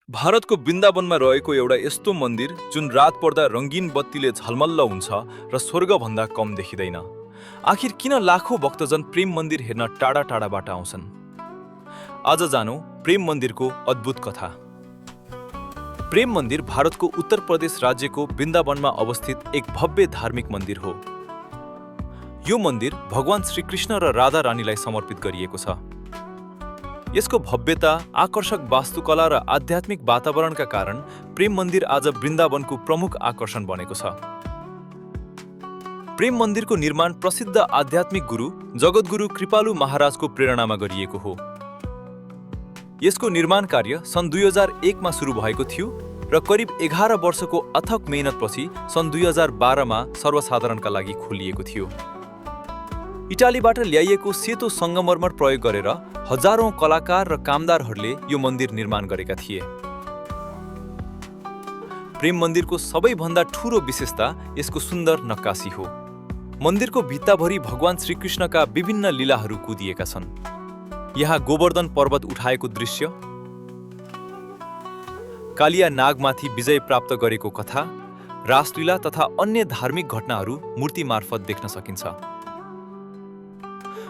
भारतको वृन्दावनमा रहेको एउटा यस्तो मन्दिर जुन रात पर्दा रङ्गीन बत्तीले झलमल्ल हुन्छ र स्वर्गभन्दा कम देखिँदैन। आखिर किन लाखौँ भक्तजन प्रेम मन्दिर हेर्न टाढा टाढाबाट आउँछन्? आज जानौँ प्रेम मन्दिरको अद्भुत कथा। प्रेम मन्दिर भारतको उत्तर प्रदेश राज्यको वृन्दावनमा अवस्थित एक भव्य धार्मिक मन्दिर हो। यो मन्दिर भगवान श्रीकृष्ण र राधा रानीलाई समर्पित गरिएको छ। यसको भव्यता, आकर्षक वास्तुकला र आध्यात्मिक वातावरणका कारण प्रेम मन्दिर आज वृन्दावनको प्रमुख आकर्षण बनेको छ। प्रेम मन्दिरको निर्माण प्रसिद्ध आध्यात्मिक गुरु जगद्गुरु कृपालु महाराजको प्रेरणामा गरिएको हो। यसको निर्माण कार्य सन् 2001 मा सुरु भएको थियो र करिब 11 वर्षको अथक मेहनतपछि सन् 2012 मा सर्वसाधारणका लागि खोलिएको थियो। इटालीबाट ल्याइएको सेतो सङ्गमरमर प्रयोग गरेर हजारौं कलाकार र कामदारहरूले यो मन्दिर निर्माण गरेका थिए। प्रेम मन्दिरको सबैभन्दा ठूलो विशेषता यसको सुन्दर नक्कासी हो। मन्दिरको भित्ताभरि भगवान श्रीकृष्णका विभिन्न लीलाहरू कुदिएका छन्। यहाँ गोवर्धन पर्वत उठाएको दृश्य, कालिया नागमाथि विजय प्राप्त गरेको कथा, रासलीला तथा अन्य धार्मिक घटनाहरू मूर्ति मार्फत देख्न सकिन्छ।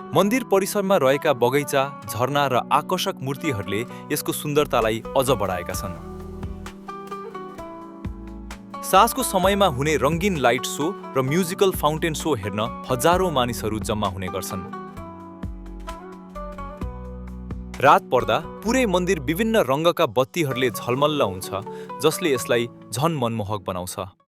मन्दिर परिसरमा रहेका बगैँचा, झरना र आकर्षक मूर्तिहरूले यसको सुन्दरतालाई अझ बढाएका छन्। साँझको समयमा हुने रङ्गीन लाइट सो र म्युजिकल फाउन्टेन सो हेर्न हजारौं मानिसहरू जम्मा हुने गर्छन्। रात पर्दा पुरै मन्दिर विभिन्न रङ्गका बत्तीहरूले झलमल्ल हुन्छ, जसले यसलाई झन मनमोहक बनाउँछ।